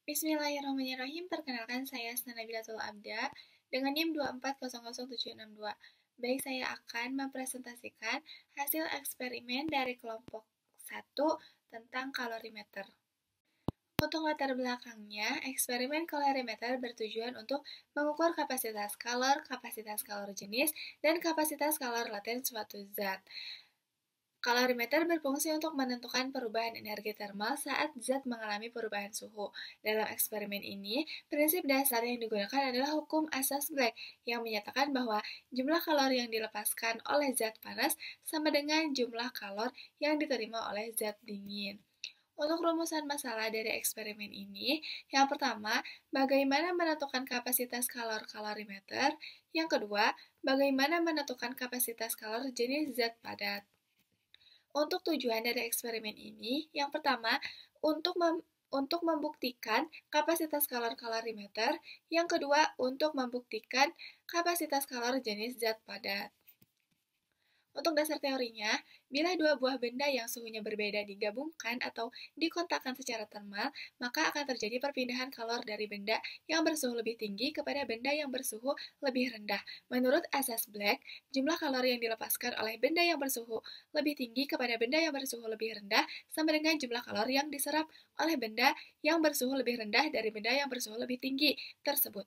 Bismillahirrahmanirrahim. Perkenalkan saya Nabila Abda dengan NIM 2400762. Baik, saya akan mempresentasikan hasil eksperimen dari kelompok 1 tentang kalorimeter. Untuk latar belakangnya, eksperimen kalorimeter bertujuan untuk mengukur kapasitas kalor jenis, dan kapasitas kalor laten suatu zat. Kalorimeter berfungsi untuk menentukan perubahan energi termal saat zat mengalami perubahan suhu. Dalam eksperimen ini, prinsip dasar yang digunakan adalah hukum asas Black yang menyatakan bahwa jumlah kalori yang dilepaskan oleh zat panas sama dengan jumlah kalor yang diterima oleh zat dingin. Untuk rumusan masalah dari eksperimen ini, yang pertama, bagaimana menentukan kapasitas kalor kalorimeter. Yang kedua, bagaimana menentukan kapasitas kalor jenis zat padat. Untuk tujuan dari eksperimen ini, yang pertama, untuk membuktikan kapasitas kalor kalorimeter, yang kedua, untuk membuktikan kapasitas kalor jenis zat padat. Untuk dasar teorinya, bila dua buah benda yang suhunya berbeda digabungkan atau dikontakkan secara termal, maka akan terjadi perpindahan kalor dari benda yang bersuhu lebih tinggi kepada benda yang bersuhu lebih rendah. Menurut asas Black, jumlah kalori yang dilepaskan oleh benda yang bersuhu lebih tinggi kepada benda yang bersuhu lebih rendah sama dengan jumlah kalori yang diserap oleh benda yang bersuhu lebih rendah dari benda yang bersuhu lebih tinggi tersebut.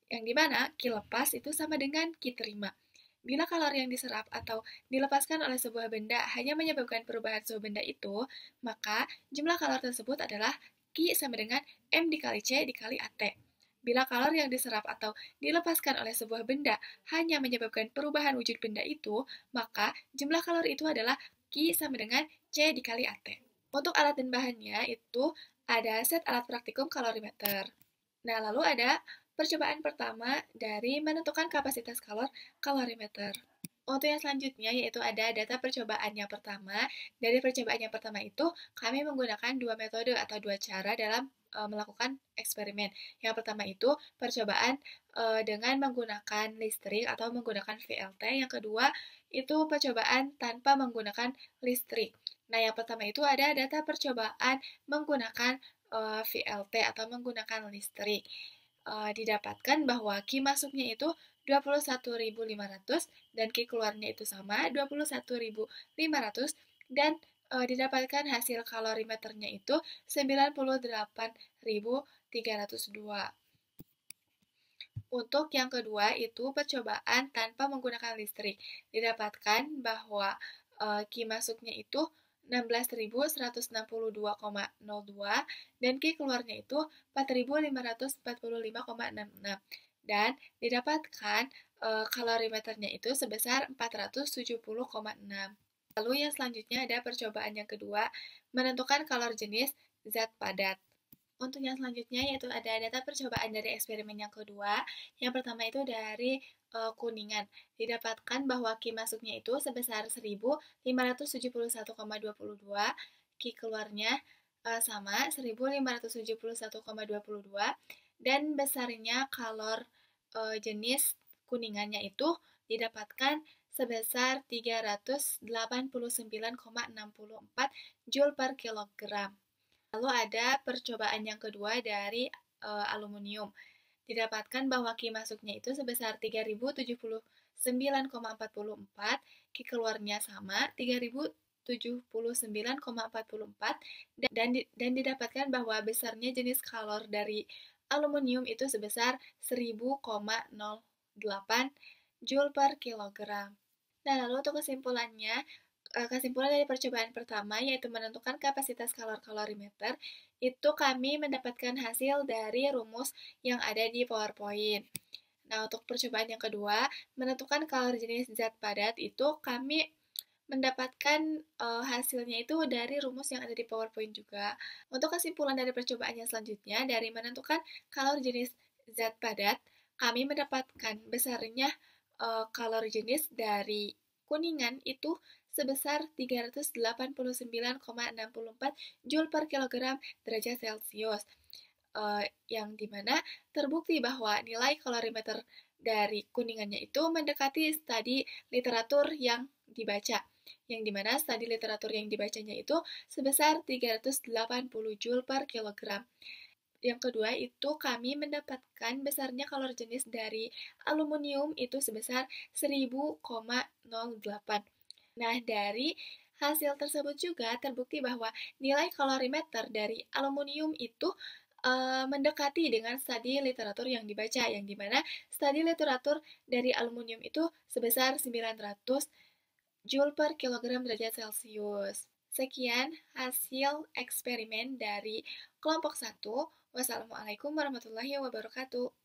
Yang dimana Q lepas itu sama dengan Q terima. Bila kalori yang diserap atau dilepaskan oleh sebuah benda hanya menyebabkan perubahan suhu benda itu, maka jumlah kalori tersebut adalah Q sama dengan M dikali C dikali AT. Bila kalori yang diserap atau dilepaskan oleh sebuah benda hanya menyebabkan perubahan wujud benda itu, maka jumlah kalori itu adalah Q sama dengan C dikali AT. Untuk alat dan bahannya itu ada set alat praktikum kalorimeter. Nah, lalu ada percobaan pertama dari menentukan kapasitas kalorimeter. Untuk yang selanjutnya yaitu ada data percobaan yang pertama. Dari percobaan yang pertama itu kami menggunakan dua metode atau dua cara dalam melakukan eksperimen. Yang pertama itu percobaan dengan menggunakan listrik atau menggunakan VLT. Yang kedua itu percobaan tanpa menggunakan listrik. Nah, yang pertama itu ada data percobaan menggunakan VLT atau menggunakan listrik. Didapatkan bahwa Q masuknya itu 21.500 dan Q keluarnya itu sama 21.500 dan didapatkan hasil kalorimeternya itu 98.302. Untuk yang kedua itu percobaan tanpa menggunakan listrik. Didapatkan bahwa Q masuknya itu 16.162,02 dan Q keluarnya itu 4.545,66 dan didapatkan kalorimeternya itu sebesar 470,6. Lalu yang selanjutnya ada percobaan yang kedua, menentukan kalor jenis zat padat. Untuk yang selanjutnya yaitu ada data percobaan dari eksperimen yang kedua. Yang pertama itu dari Kuningan. Didapatkan bahwa Q masuknya itu sebesar 1.571,22, Q keluarnya sama 1.571,22 dan besarnya kalor jenis Kuningannya itu didapatkan sebesar 389,64 Joule per kilogram. Lalu ada percobaan yang kedua dari aluminium. Didapatkan bahwa Q masuknya itu sebesar 3079,44, Q keluarnya sama 3079,44 dan didapatkan bahwa besarnya jenis kalor dari aluminium itu sebesar 1000,08 Joule per kilogram. Nah, lalu untuk kesimpulan dari percobaan pertama yaitu menentukan kapasitas kalorimeter, itu kami mendapatkan hasil dari rumus yang ada di PowerPoint. Nah, untuk percobaan yang kedua, menentukan kalori jenis zat padat, itu kami mendapatkan hasilnya itu dari rumus yang ada di PowerPoint juga. Untuk kesimpulan dari percobaan yang selanjutnya, dari menentukan kalori jenis zat padat, kami mendapatkan besarnya kalori jenis dari Kuningan itu sebesar 389,64 Joule per kilogram derajat Celcius. Yang dimana terbukti bahwa nilai kalorimeter dari Kuningannya itu mendekati studi literatur yang dibaca. Yang dimana studi literatur yang dibacanya itu sebesar 380 Joule per kilogram. Yang kedua itu kami mendapatkan besarnya kalor jenis dari aluminium itu sebesar 1000,08. Nah, dari hasil tersebut juga terbukti bahwa nilai kalorimeter dari aluminium itu mendekati dengan studi literatur yang dibaca, yang dimana studi literatur dari aluminium itu sebesar 900 Joule per kilogram derajat Celcius. Sekian hasil eksperimen dari kelompok 1. Wassalamualaikum warahmatullahi wabarakatuh.